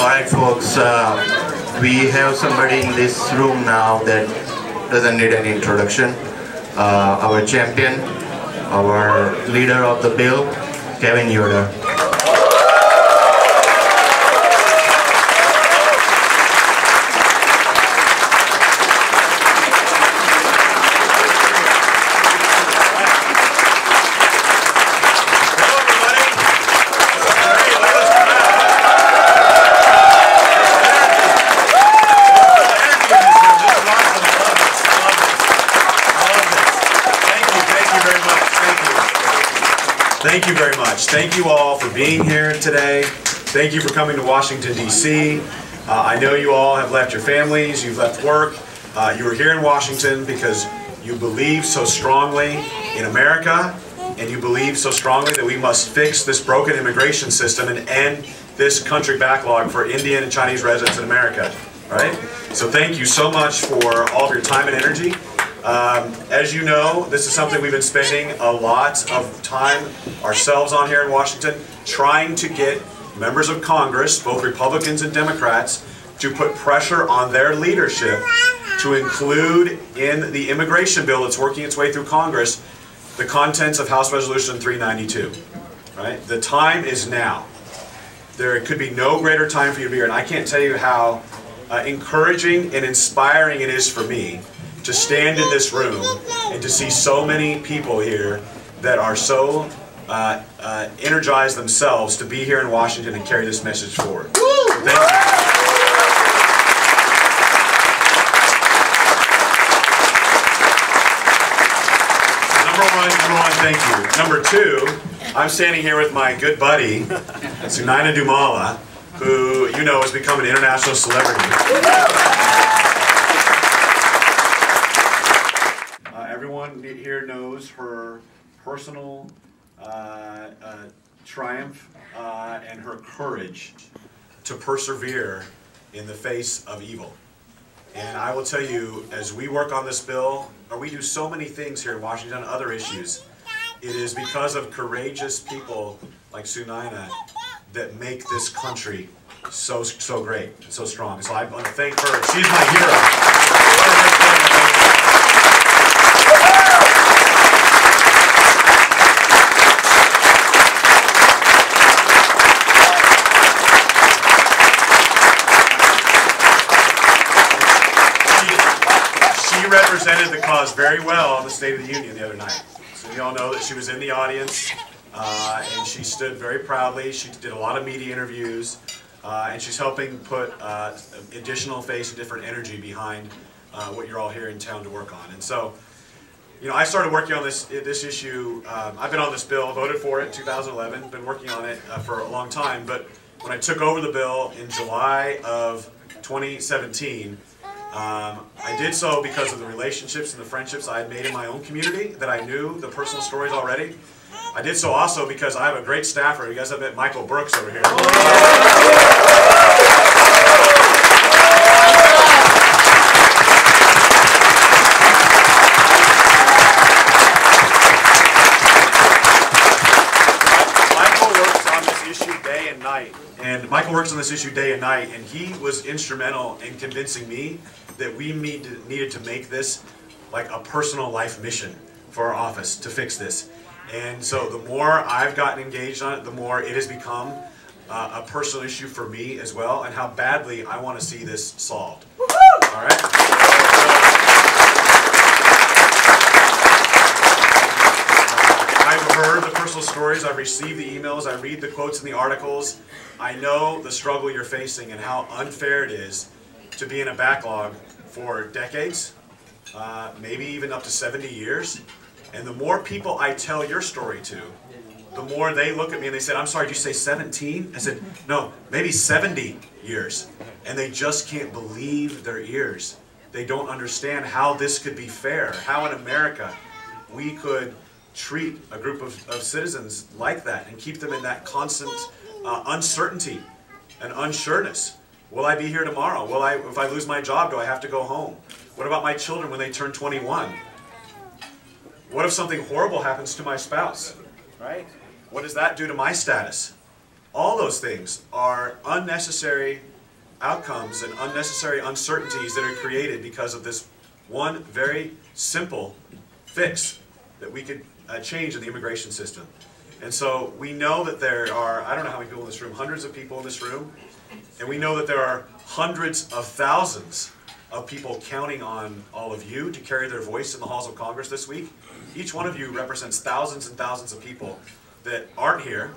Alright folks, we have somebody in this room now that doesn't need any introduction. Our champion, our leader of the bill, Kevin Yoder. Thank you very much. Thank you all for being here today. Thank you for coming to Washington, D.C. I know you all have left your families, you've left work. You are here in Washington because you believe so strongly in America, and you believe so strongly that we must fix this broken immigration system and end this country backlog for Indian and Chinese residents in America. Right? So thank you so much for all of your time and energy. As you know, this is something we've been spending a lot of time ourselves on here in Washington, trying to get members of Congress, both Republicans and Democrats, to put pressure on their leadership to include in the immigration bill that's working its way through Congress the contents of House Resolution 392. Right? The time is now. There could be no greater time for you to be here, and I can't tell you how encouraging and inspiring it is for me to stand in this room and to see so many people here that are so energized themselves to be here in Washington and carry this message forward. So thank you. Number one, thank you. Number two, I'm standing here with my good buddy, Sunayana Dumala, who you know has become an international celebrity. Everyone here knows her personal triumph and her courage to persevere in the face of evil. And I will tell you, as we work on this bill, or we do so many things here in Washington on other issues, it is because of courageous people like Sunayana that make this country so great and so strong. So I want to thank her. She's my hero. Represented the cause very well on the State of the Union the other night. So you all know that she was in the audience and she stood very proudly. She did a lot of media interviews and she's helping put additional face and different energy behind what you're all here in town to work on. And so, you know, I started working on this issue. I've been on this bill, voted for it in 2011, been working on it for a long time. But when I took over the bill in July of 2017, I did so because of the relationships and the friendships I had made in my own community, that I knew the personal stories already. I did so also because I have a great staffer. You guys have met Michael Brooks over here. Michael works on this issue day and night, and he was instrumental in convincing me that we needed to make this like a personal life mission for our office to fix this. And so the more I've gotten engaged on it, the more it has become a personal issue for me as well, and how badly I want to see this solved. All right? I've heard the personal stories, I've received the emails, I read the quotes in the articles. I know the struggle you're facing and how unfair it is to be in a backlog for decades, maybe even up to 70 years. And the more people I tell your story to, the more they look at me and they said, "I'm sorry, did you say 17? I said, "No, maybe 70 years. And they just can't believe their ears. They don't understand how this could be fair, how in America we could treat a group of citizens like that and keep them in that constant uncertainty and unsureness. Will I be here tomorrow? If I lose my job, do I have to go home? What about my children when they turn 21? What if something horrible happens to my spouse? Right? What does that do to my status? All those things are unnecessary outcomes and unnecessary uncertainties that are created because of this one very simple fix that we could change in the immigration system. And so we know that there are, I don't know how many people in this room, hundreds of people in this room, and we know that there are hundreds of thousands of people counting on all of you to carry their voice in the halls of Congress this week. Each one of you represents thousands and thousands of people that aren't here,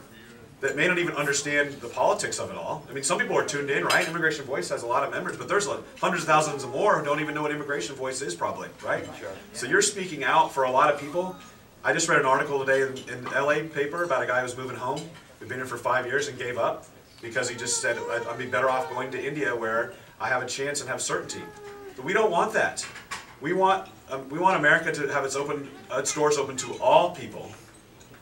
that may not even understand the politics of it all. I mean, some people are tuned in, right? Immigration Voice has a lot of members, but there's hundreds of thousands more who don't even know what Immigration Voice is probably, right? Sure. So you're speaking out for a lot of people. I just read an article today in LA paper about a guy who was moving home, who'd been here for 5 years and gave up because he just said, I'd be better off going to India where I have a chance and have certainty. But we don't want that. We want America to have its doors open to all people.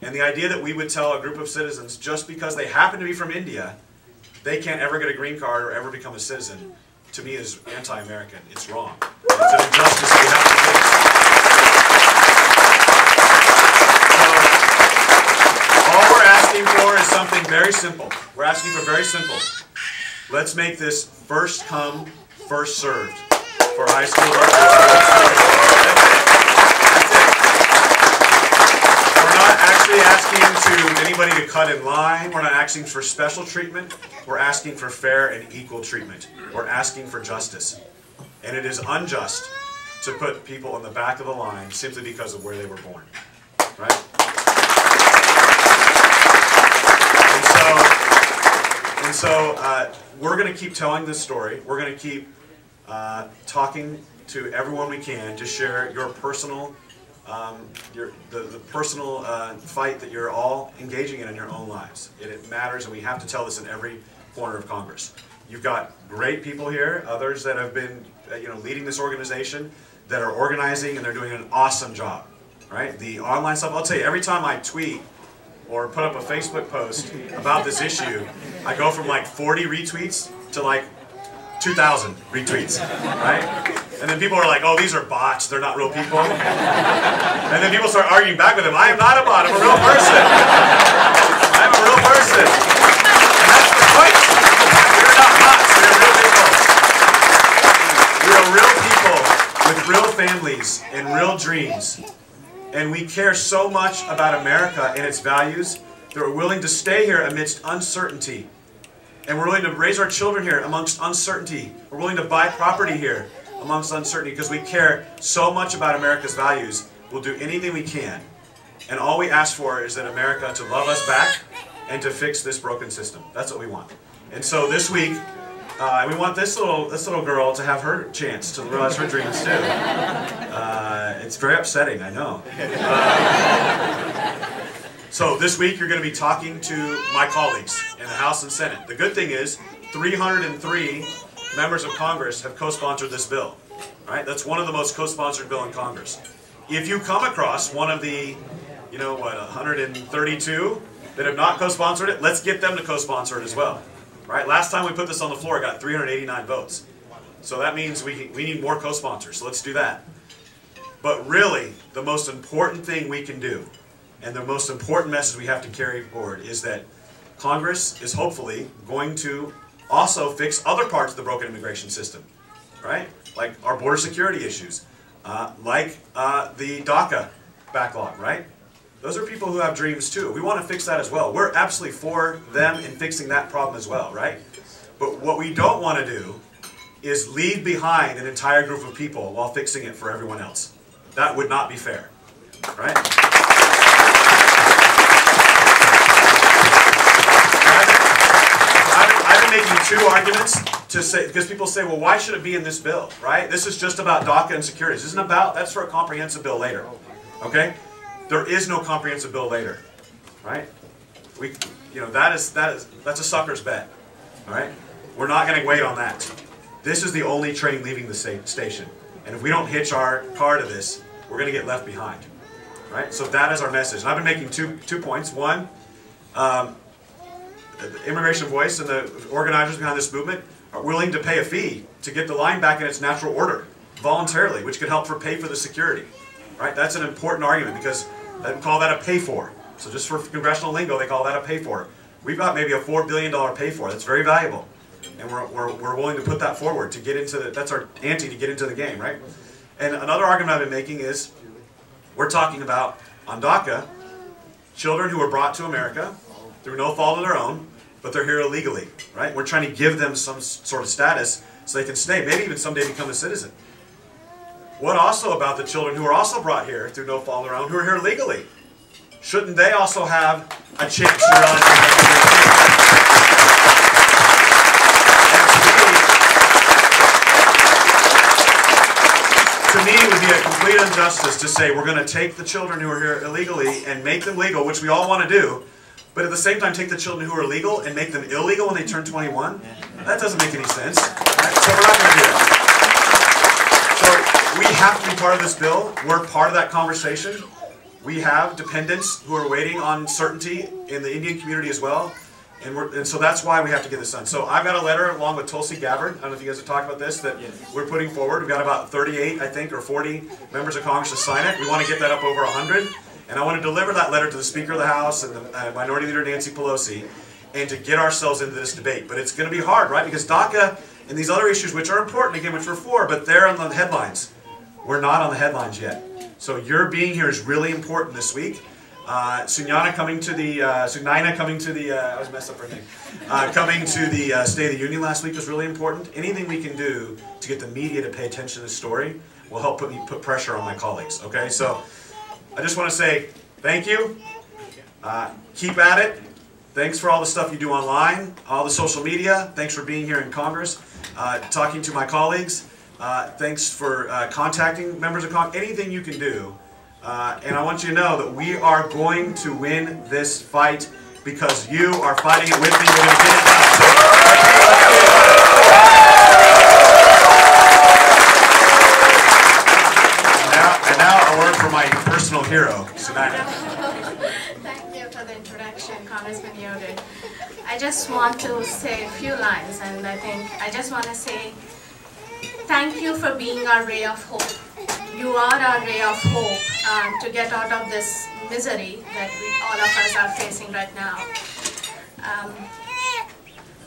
And the idea that we would tell a group of citizens just because they happen to be from India, they can't ever get a green card or ever become a citizen, to me is anti-American. It's wrong. It's an injustice we have to fix. So, all we're asking for is something very simple. We're asking for very simple. Let's make this first come, first served for high school workers. We're not actually asking anybody to cut in line. We're not asking for special treatment. We're asking for fair and equal treatment. We're asking for justice. And it is unjust to put people in the back of the line simply because of where they were born. Right? And so we're going to keep telling this story. We're going to keep talking to everyone we can to share your personal the personal fight that you're all engaging in your own lives. It matters, and we have to tell this in every corner of Congress. You've got great people here, others that have been leading this organization, that are organizing, and they're doing an awesome job. Right? The online stuff, I'll tell you, every time I tweet or put up a Facebook post about this issue, I go from like 40 retweets to like 2,000 retweets, right? And then people are like, oh, these are bots, they're not real people. And then people start arguing back with them. I am not a bot, I'm a real person. I'm a real person. And that's the point. We're not bots, we're real people. We are real people with real families and real dreams. And we care so much about America and its values that we're willing to stay here amidst uncertainty. And we're willing to raise our children here amongst uncertainty. We're willing to buy property here amongst uncertainty because we care so much about America's values. We'll do anything we can. And all we ask for is that America to love us back and to fix this broken system. That's what we want. And so this week, we want this little girl to have her chance to realize her dreams too. It's very upsetting, I know. So this week you're going to be talking to my colleagues in the House and Senate. The good thing is 303 members of Congress have co-sponsored this bill. Right? That's one of the most co-sponsored bills in Congress. If you come across one of the, 132 that have not co-sponsored it, let's get them to co-sponsor it as well. Right? Last time we put this on the floor, it got 389 votes. So that means we need more co-sponsors, so let's do that. But really, the most important thing we can do, and the most important message we have to carry forward, is that Congress is hopefully going to also fix other parts of the broken immigration system, right? Like our border security issues, like the DACA backlog, right? Those are people who have dreams too. We want to fix that as well. We're absolutely for them in fixing that problem as well, right? But what we don't want to do is leave behind an entire group of people while fixing it for everyone else. That would not be fair, right? I've been making two arguments to say, because people say, well, why should it be in this bill, right? This is just about DACA and security. This isn't about, that's for a comprehensive bill later, okay? There is no comprehensive bill later, right? That's a sucker's bet, all right? We're not going to wait on that. This is the only train leaving the station. And if we don't hitch our car to this, we're going to get left behind, right? So that is our message. And I've been making two points. One, the Immigration Voice and the organizers behind this movement are willing to pay a fee to get the line back in its natural order, voluntarily, which could help pay for the security, right? That's an important argument because they call that a pay for. So just for congressional lingo, they call that a pay for. We've got maybe a $4 billion pay for. That's very valuable. And we're willing to put that forward to get into the, that's our ante to get into the game, right? And another argument I've been making is, we're talking about, on DACA, children who were brought to America through no fault of their own, but they're here illegally, right? We're trying to give them some sort of status so they can stay, maybe even someday become a citizen. What also about the children who are also brought here through no fault of their own, who are here legally? Shouldn't they also have a chance to realize to me, it would be a complete injustice to say we're going to take the children who are here illegally and make them legal, which we all want to do, but at the same time take the children who are legal and make them illegal when they turn 21? That doesn't make any sense. Right? So we're not going to do that. So we have to be part of this bill. We're part of that conversation. We have dependents who are waiting on certainty in the Indian community as well. And so that's why we have to get this done. So I've got a letter along with Tulsi Gabbard, I don't know if you guys have talked about this, that we're putting forward. We've got about 38, I think, or 40 members of Congress to sign it. We want to get that up over 100. And I want to deliver that letter to the Speaker of the House and the Minority Leader Nancy Pelosi, and to get ourselves into this debate. But it's going to be hard, right? Because DACA and these other issues, which are important, again, which we're for, but they're on the headlines. We're not on the headlines yet. So your being here is really important this week. Sunaina coming to the, I always mess up her name, coming to the State of the Union last week was really important. Anything we can do to get the media to pay attention to this story will help put pressure on my colleagues, okay? So I just want to say thank you. Keep at it. Thanks for all the stuff you do online, all the social media. Thanks for being here in Congress, talking to my colleagues. Thanks for contacting members of Congress. Anything you can do. And I want you to know that we are going to win this fight because you are fighting it with me. We're going to get it done. And now a word from my personal hero, Sunaina. Thank you for the introduction, Congressman Yoder. I just want to say a few lines, and I just want to say thank you for being our ray of hope. You are our ray of hope to get out of this misery that all of us are facing right now.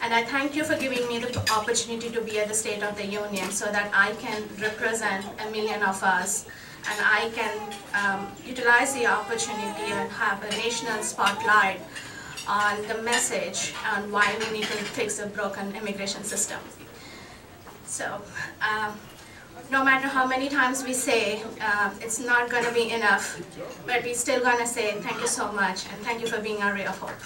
And I thank you for giving me the opportunity to be at the State of the Union so that I can represent 1 million of us, and I can utilize the opportunity and have a national spotlight on the message on why we need to fix a broken immigration system. So, no matter how many times we say it's not going to be enough, but we're still going to say thank you so much, and thank you for being our ray of hope.